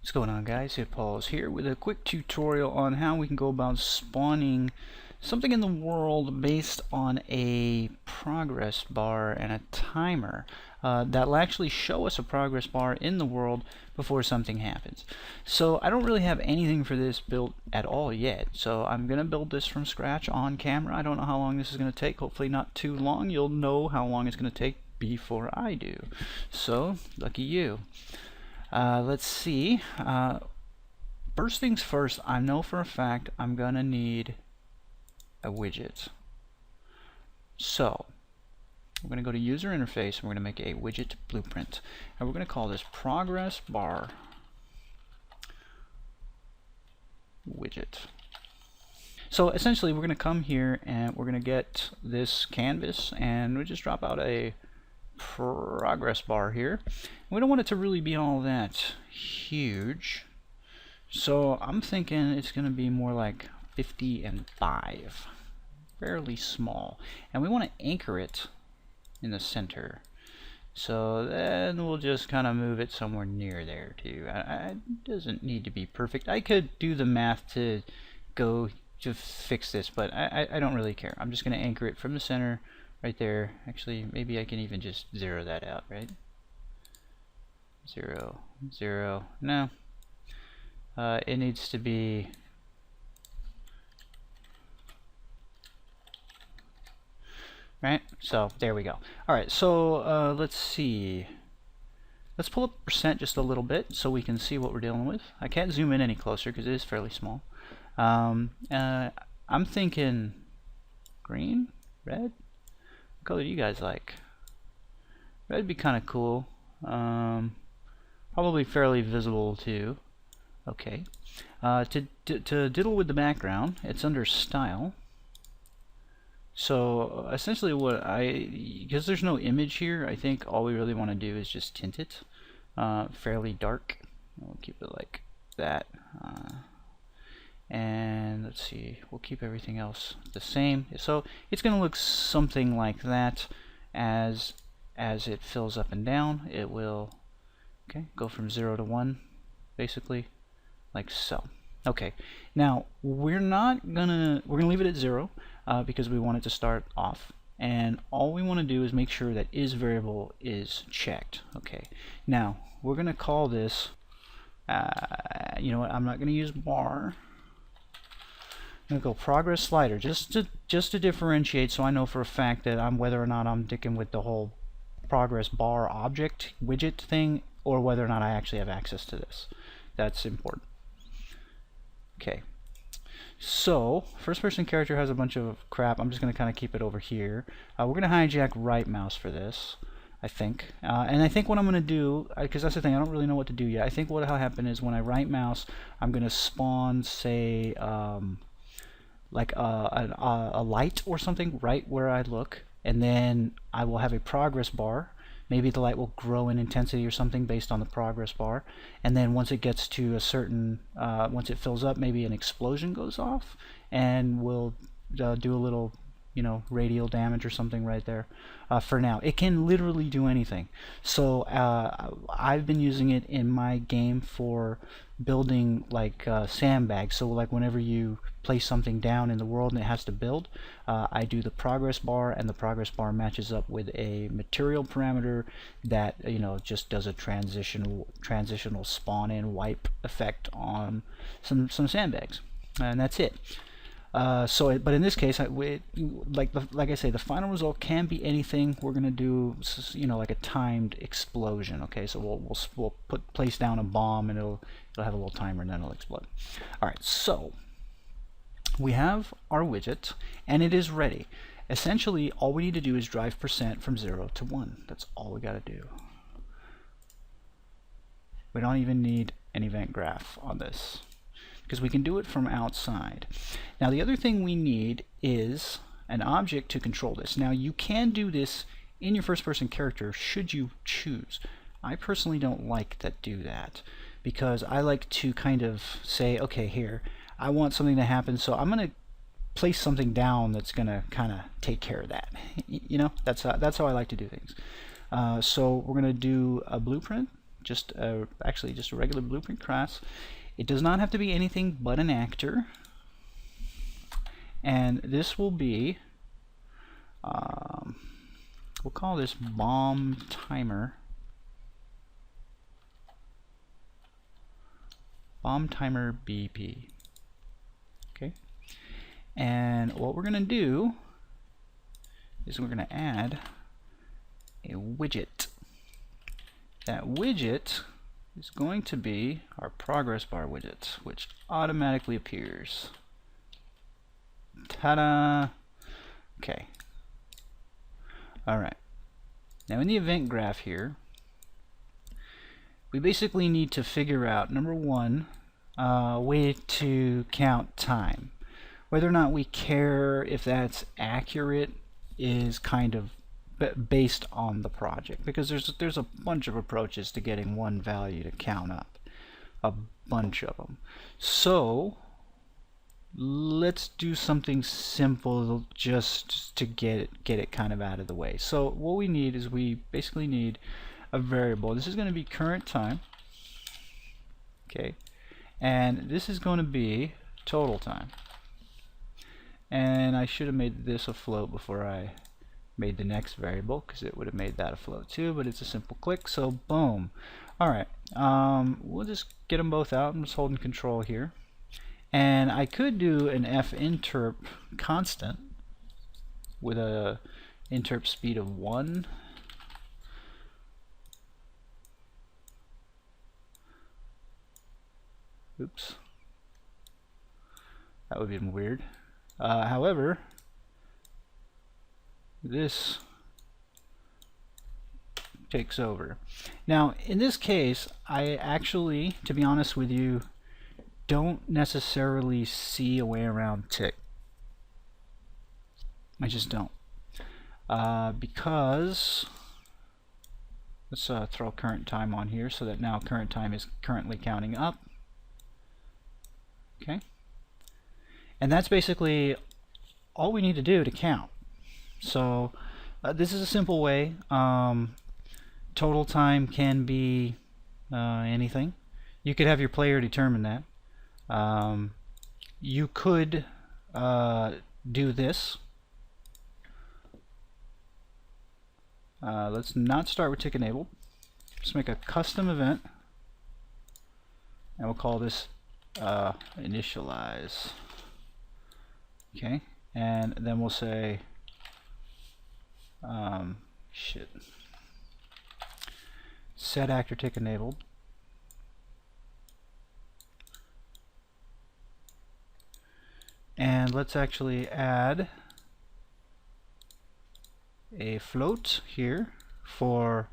What's going on, guys? Paul's here with a quick tutorial on how we can go about spawning something in the world based on a progress bar and a timer that'll actually show us a progress bar in the world before something happens. So I don't really have anything for this built at all yet, so I'm gonna build this from scratch on camera. I don't know how long this is gonna take. Hopefully not too long. You'll know how long it's gonna take before I do, so lucky you. Let's see. First things first, I know for a fact I'm gonna need a widget. So we're gonna go to user interface and we're gonna make a widget blueprint, and we're gonna call this progress bar widget. So essentially we're gonna come here and we're gonna get this canvas and we just drop out a progress bar here. We don't want it to really be all that huge, so I'm thinking it's going to be more like 50 and 5, fairly small, and we want to anchor it in the center. So then we'll just kind of move it somewhere near there too. It doesn't need to be perfect. I could do the math to go to fix this, but I don't really care. I'm just going to anchor it from the center right there. Actually, maybe I can even just zero that out, right? 0, 0. No. It needs to be right. So there we go. All right. So let's see. Let's pull up percent just a little bit so we can see what we're dealing with. I can't zoom in any closer because it is fairly small. I'm thinking green, red. What color do you guys like? Red would be kind of cool. Probably fairly visible too. Okay. To diddle with the background, it's under style. So essentially because there's no image here, I think all we really want to do is just tint it fairly dark. We'll keep it like that. And let's see, we'll keep everything else the same. So it's going to look something like that as it fills up and down. It will go from 0 to 1 basically, like so. Okay, now we're gonna leave it at 0 because we want it to start off, and all we want to do is make sure that is variable is checked. Okay, now we're gonna call this you know what, I'm not gonna use bar. I'm gonna go progress slider just to differentiate, so I know for a fact that whether or not I'm sticking with the whole progress bar object widget thing, or whether or not I actually have access to this. That's important. Okay, so first person character has a bunch of crap. I'm just going to kind of keep it over here. We're going to hijack right mouse for this, I think. And I think what I'm going to do, because that's the thing, I don't really know what to do yet. I think what will happen is when I right mouse, I'm going to spawn, say, like a light or something right where I look, and then I will have a progress bar. Maybe the light will grow in intensity or something based on the progress bar, and then once it gets to a certain, once it fills up, maybe an explosion goes off, and we'll do a little, radial damage or something right there. For now, it can literally do anything. So I've been using it in my game for building like sandbags. So like whenever you place something down in the world and it has to build, I do the progress bar, and the progress bar matches up with a material parameter that just does a transitional spawn in wipe effect on some sandbags, and that's it. But in this case, like I say, the final result can be anything. We're gonna do, like a timed explosion. Okay, so we'll place down a bomb, and it'll have a little timer, and then it'll explode. All right, so we have our widget, and it is ready. Essentially, all we need to do is drive percent from 0 to 1. That's all we got to do. We don't even need an event graph on this, because we can do it from outside. Now the other thing we need is an object to control this. Now you can do this in your first person character should you choose. I personally don't like to do that, because I like to kind of say, okay, here, I want something to happen, so I'm going to place something down that's going to kind of take care of that. That's how I like to do things. So we're going to do a blueprint actually just a regular blueprint class. It does not have to be anything but an actor, and this will be we'll call this bomb timer. Bomb timer BP. Okay, and what we're gonna do is we're gonna add a widget. That widget is going to be our progress bar widget, which automatically appears. Ta-da! Okay. Alright. Now in the event graph here, we basically need to figure out, number one, a way to count time. Whether or not we care if that's accurate is kind of based on the project, because there's a bunch of approaches to getting one value to count up, a bunch of them. So let's do something simple just to get it kind of out of the way. So what we need is we basically need a variable. This is going to be current time, okay, and this is going to be total time. And I should have made this a float before I made the next variable, because it would have made that a float too, but it's a simple click, so boom. Alright, we'll just get them both out. I'm just holding control here. And I could do an f_interp constant with a interp speed of 1. Oops. That would have been weird. However, this takes over. Now, in this case, I actually, to be honest with you, don't necessarily see a way around tick. I just don't. Because, let's throw current time on here so that now current time is currently counting up. Okay. And that's basically all we need to do to count. So this is a simple way. Total time can be anything. You could have your player determine that. You could do this. Let's not start with tick enabled. Just make a custom event, and we'll call this initialize. Okay, and then we'll say set actor tick enabled, and let's actually add a float here for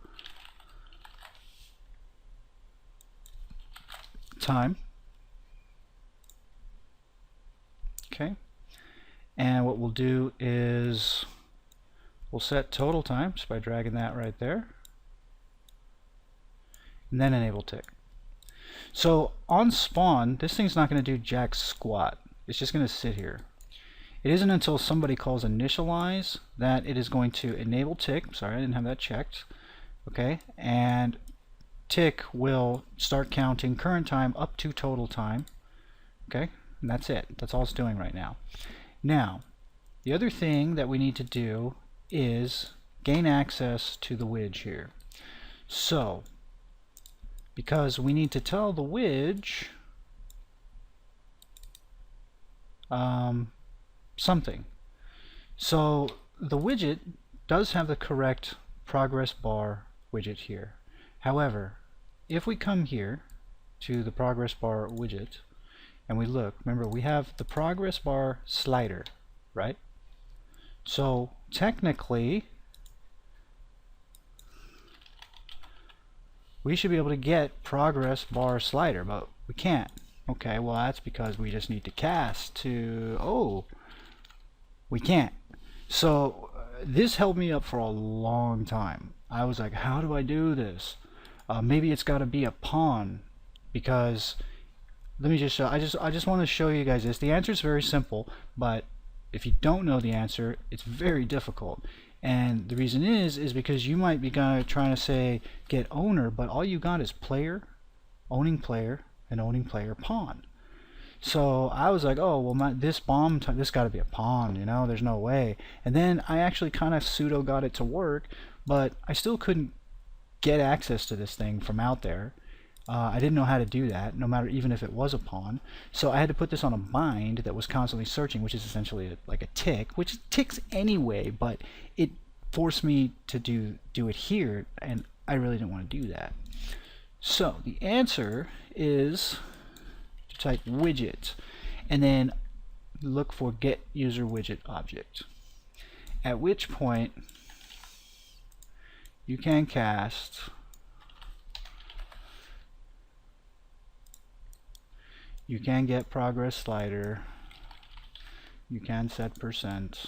time. Okay, and what we'll do is we'll set total time just by dragging that right there, and then enable tick. So on spawn, this thing's not going to do jack squat. It's just going to sit here. It isn't until somebody calls initialize that it is going to enable tick. Sorry, I didn't have that checked. Okay, and tick will start counting current time up to total time. Okay, and that's it. That's all it's doing right now. Now, the other thing that we need to do is gain access to the widge here. So, because we need to tell the widge something. So the widget does have the correct progress bar widget here. However, if we come here to the progress bar widget and we look, remember we have the progress bar slider, right? So technically we should be able to get progress bar slider, but we can't. Okay, well that's because we just need to cast to, oh, we can't. So this held me up for a long time. I was like, how do I do this? Maybe it's got to be a pawn, because let me just show, I just want to show you guys this. The answer is very simple, but if you don't know the answer, it's very difficult. And the reason is because you might be trying to say get owner, but all you got is player, owning player, and owning player pawn. So I was like, oh well, this this got to be a pawn, you know, there's no way. And then I actually kind of pseudo got it to work, but I still couldn't get access to this thing from out there. I didn't know how to do that, no matter even if it was a pawn. So I had to put this on a bind that was constantly searching, which is essentially like a tick, which ticks anyway, but it forced me to do it here, and I really didn't want to do that. So the answer is to type widget, and then look for get user widget object. At which point you can cast you can get progress slider, you can set %,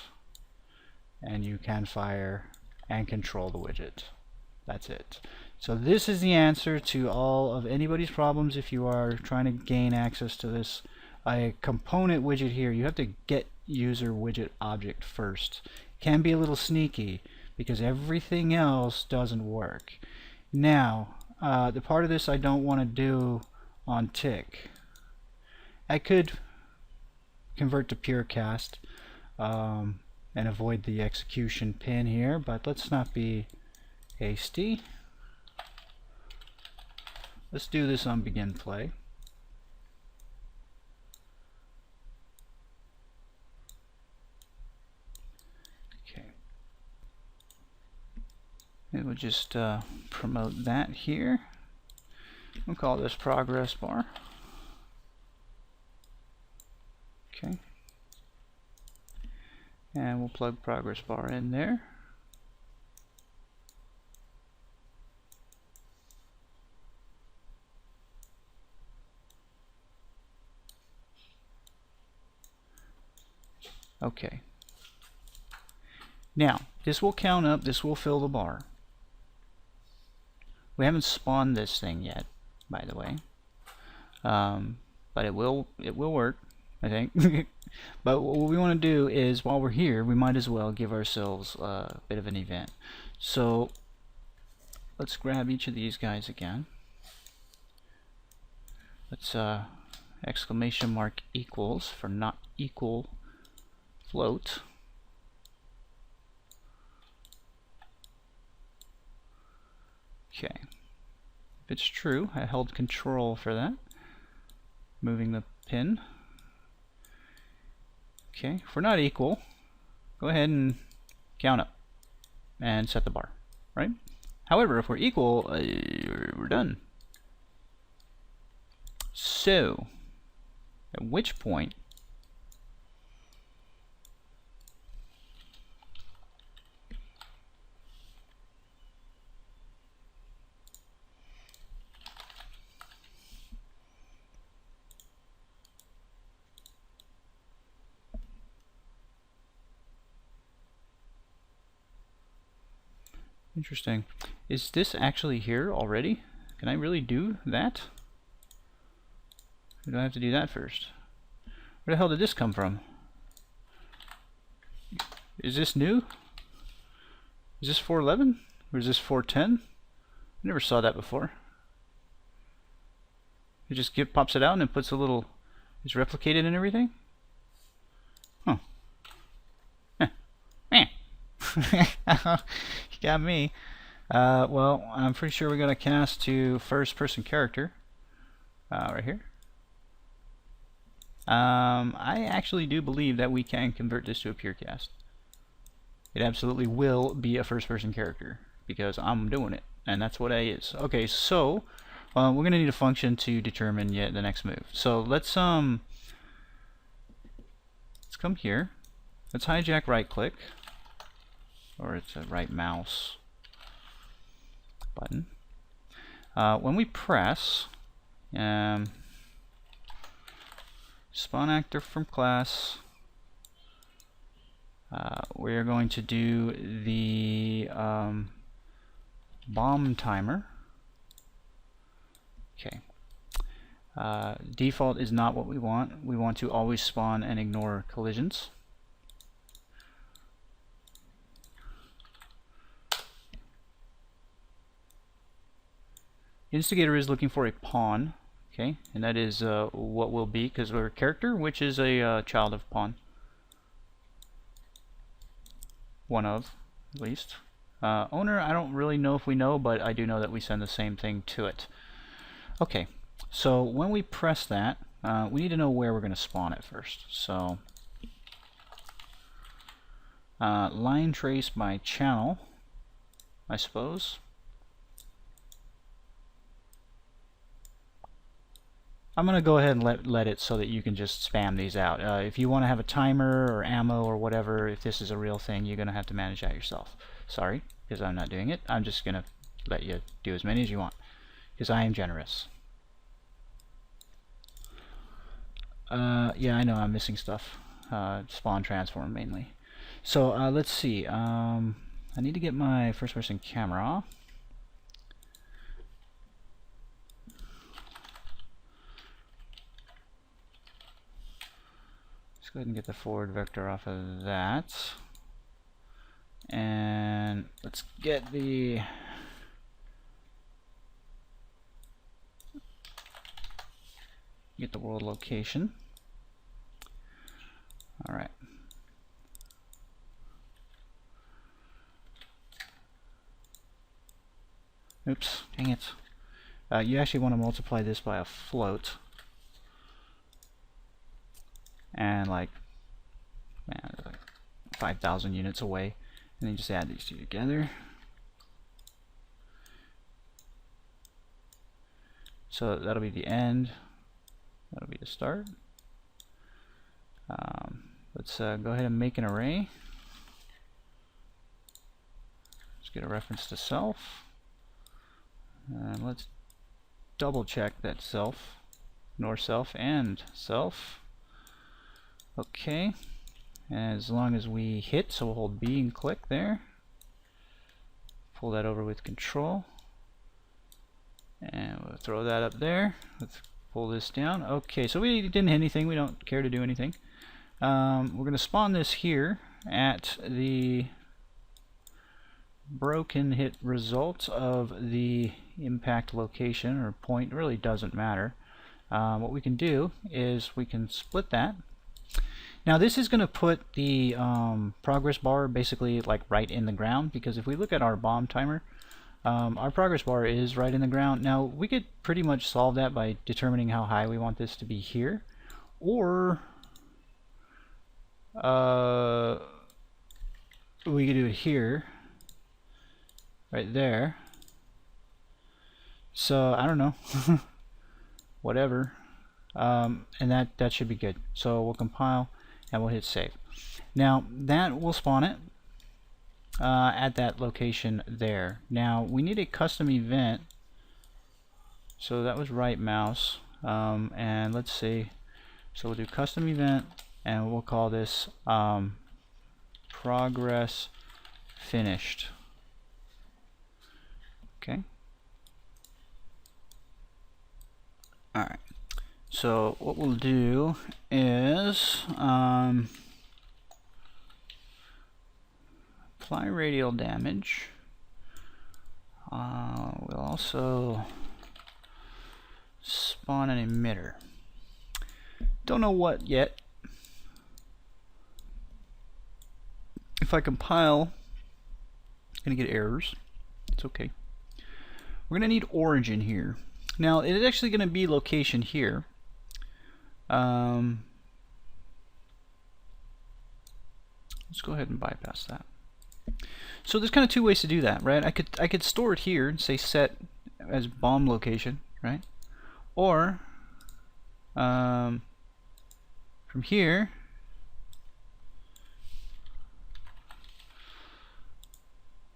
and you can fire and control the widget. That's it. So this is the answer to all of anybody's problems if you are trying to gain access to this component widget here. You have to get user widget object first. It can be a little sneaky because everything else doesn't work. Now, the part of this I don't want to do on tick. I could convert to pure cast and avoid the execution pin here, but let's not be hasty. Let's do this on begin play. Okay. And we'll just promote that here. We'll call this progress bar. Okay. And we'll plug progress bar in there. Okay. Now, this will count up, this will fill the bar. We haven't spawned this thing yet, by the way. But it will work, I think. But what we want to do is, while we're here, we might as well give ourselves a bit of an event. So let's grab each of these guys again. Let's exclamation mark equals for not equal float. Okay. If it's true, I held control for that. Moving the pin. Okay, if we're not equal, go ahead and count up and set the bar, right? However, if we're equal, we're done. So, at which point interesting. Is this actually here already? Can I really do that? Or do I have to do that first? Where the hell did this come from? Is this new? Is this 411? Or is this 410? I never saw that before. It just pops it out and it puts a little... It's replicated and everything? Huh. You got me. Well, I'm pretty sure we got to cast to first person character. Right here. I actually do believe that we can convert this to a pure cast. It absolutely will be a first person character because I'm doing it, and that's what A is. Okay, so we're going to need a function to determine yet the next move. So let's come here. Let's hijack right click, or it's a right mouse button. When we press spawn actor from class, we're going to do the bomb timer. Okay. Default is not what we want. We want to always spawn and ignore collisions. Instigator is looking for a pawn, okay, and that is what we'll be because we're a character, which is a child of pawn. One of, at least. Owner, I don't really know if we know, but I do know that we send the same thing to it. Okay, so when we press that, we need to know where we're going to spawn it first. So, line trace by channel, I suppose. I'm going to go ahead and let it so that you can just spam these out. If you want to have a timer or ammo or whatever, if this is a real thing, you're going to have to manage that yourself. Sorry, because I'm not doing it. I'm just going to let you do as many as you want, because I am generous. Yeah, I know I'm missing stuff. Spawn transform mainly. So let's see. I need to get my first-person camera. Go ahead and get the forward vector off of that, and let's get the world location. All right. Oops, dang it. You actually want to multiply this by a float. And like 5,000 units away, and then just add these two together. So that'll be the end. That'll be the start. Let's go ahead and make an array. Let's get a reference to self, and let's double check that self, nor self and self. Okay, as long as we hit, so we'll hold B and click there. Pull that over with Control, and we'll throw that up there. Let's pull this down. Okay, so we didn't hit anything. We don't care to do anything. We're going to spawn this here at the broken hit result of the impact location or point. It really doesn't matter. What we can do is we can split that. Now this is going to put the progress bar basically like right in the ground, because if we look at our bomb timer, our progress bar is right in the ground. Now we could pretty much solve that by determining how high we want this to be here, or we could do it here, right there. So I don't know, whatever, and that should be good. So we'll compile and we'll hit save. Now that will spawn it at that location there. Now we need a custom event, so that was right mouse, and let's see, so we'll do custom event and we'll call this progress finished. Okay. Alright, so what we'll do is apply radial damage. We'll also spawn an emitter. Don't know what yet. If I compile, I'm gonna get errors. It's okay. We're gonna need origin here. Now it is actually gonna be location here. Let's go ahead and bypass that. So there's kind of two ways to do that, right? I could store it here and say set as bomb location, right? Or from here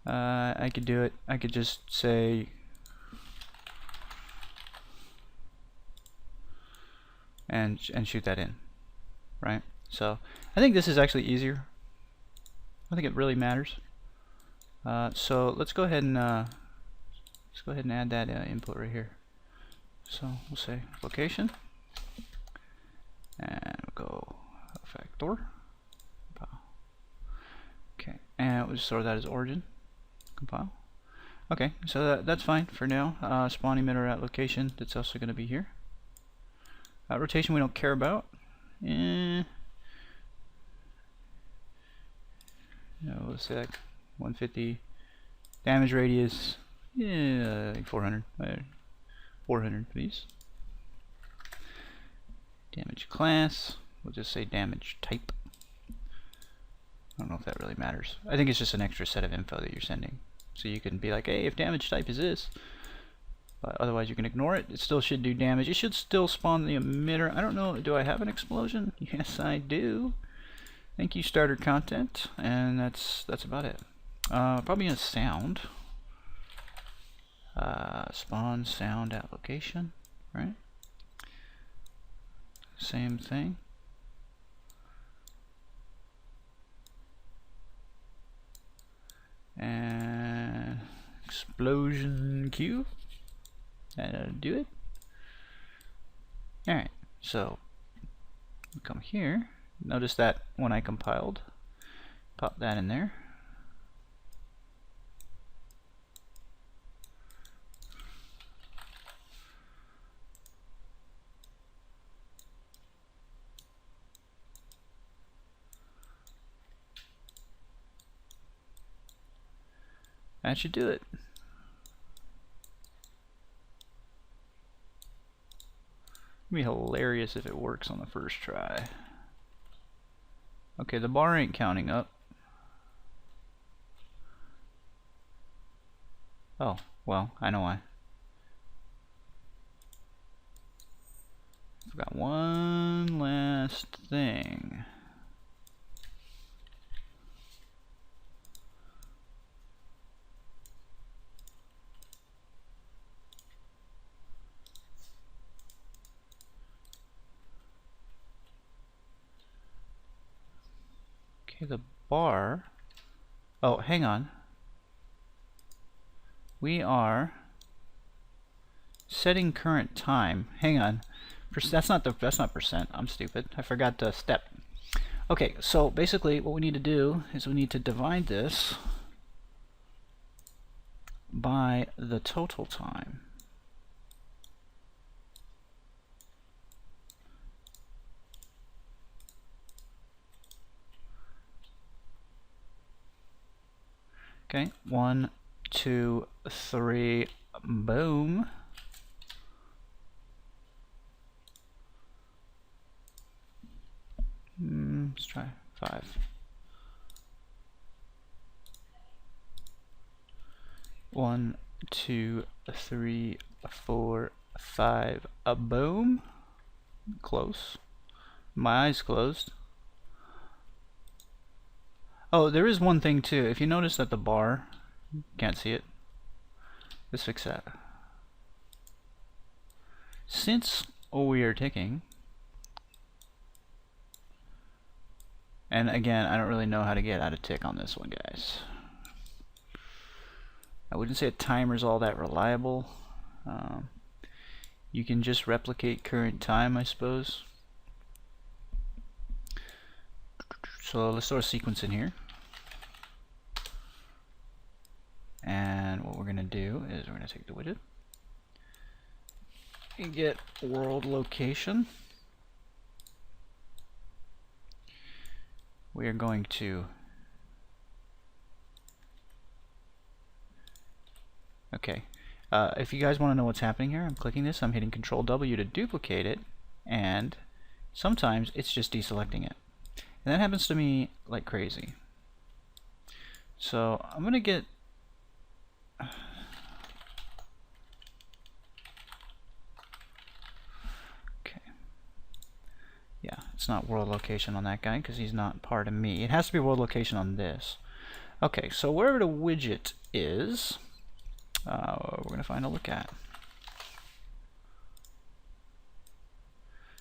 I could do it. I could just say and shoot that in, right? So I think this is actually easier. I think it really matters. So let's go ahead and add that input right here. So we'll say location, and we'll go factor. Okay, and we'll just store that as origin. Compile. Okay, so that's fine for now. Spawn emitter at location, that's also going to be here. Rotation we don't care about. No, let's say like 150. Damage radius, yeah, like 400. 400, please. Damage class, we'll just say damage type. I don't know if that really matters. I think it's just an extra set of info that you're sending. So you can be like, hey, if damage type is this, but otherwise you can ignore it. It still should do damage. It should still spawn the emitter. I don't know, do I have an explosion? Yes, I do. Thank you, starter content. And that's about it. Probably a sound. Spawn sound application, right? Same thing. And explosion queue. That'll do it. Alright, so we come here. Notice that when I compiled, pop that in there. That should do it. It'd be hilarious if it works on the first try. Okay, the bar ain't counting up. Oh, well, I know why. Forgot one last thing. Okay, the bar. Oh, hang on. We are setting current time. Hang on. That's not percent. I'm stupid. I forgot the step. Okay, so basically what we need to do is we need to divide this by the total time. Okay, 1, 2, 3, boom. Let's try 5. 1, 2, 3, 4, 5, a boom. Close. My eyes closed. Oh, there is one thing too. If you notice that the bar, can't see it. Let's fix that. Since we are ticking, and again, I don't really know how to get out of tick on this one, guys. I wouldn't say a timer's all that reliable. You can just replicate current time, I suppose. So let's throw a sequence in here. And what we're going to do is we're going to take the widget and get world location. We are going to if you guys want to know what's happening here, I'm clicking this, I'm hitting Control W to duplicate it, and sometimes it's just deselecting it. And that happens to me like crazy. So I'm going to get yeah, it's not world location on that guy because he's not part of me. It has to be world location on this. Okay, so wherever the widget is, we're going to find a look at.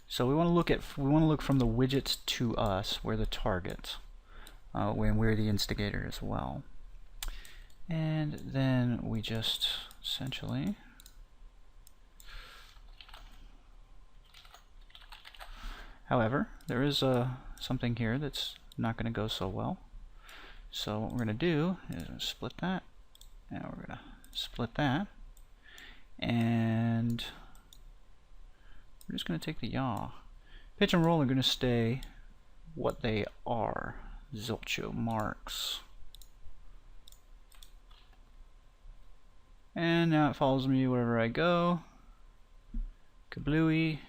So we want to look from the widgets to us. We're the target, when we're the instigator as well. And then we just essentially however, there is something here that's not going to go so well. So what we're going to do is split that, and we're going to split that, and we're just going to take the yaw. Pitch and roll are going to stay what they are. Zilcho marks. And now it follows me wherever I go. Kablooey.